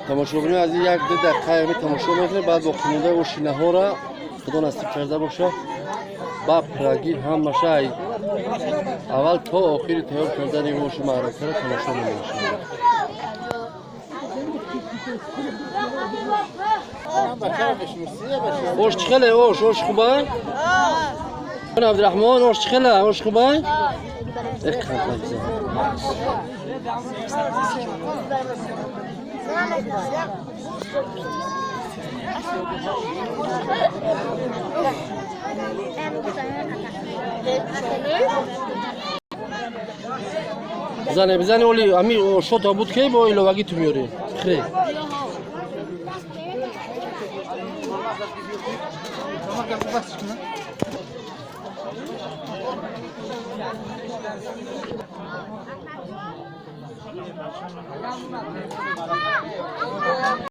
تماشاگران از یک دو دقیقه تماشا میکنه بعد با خونده و شینه ها را خدا نصیب کرده باشه با پراگی هم باشه اول تا آخری تیار کردن این وش معرکه را تماشا میکنه. اوش چخله اوش خوبه؟ عبدالرحمن اوش چخله اوش خوبه؟ بزنه اولی امی شوتا بود که با ایلوگی تو میاری خیلی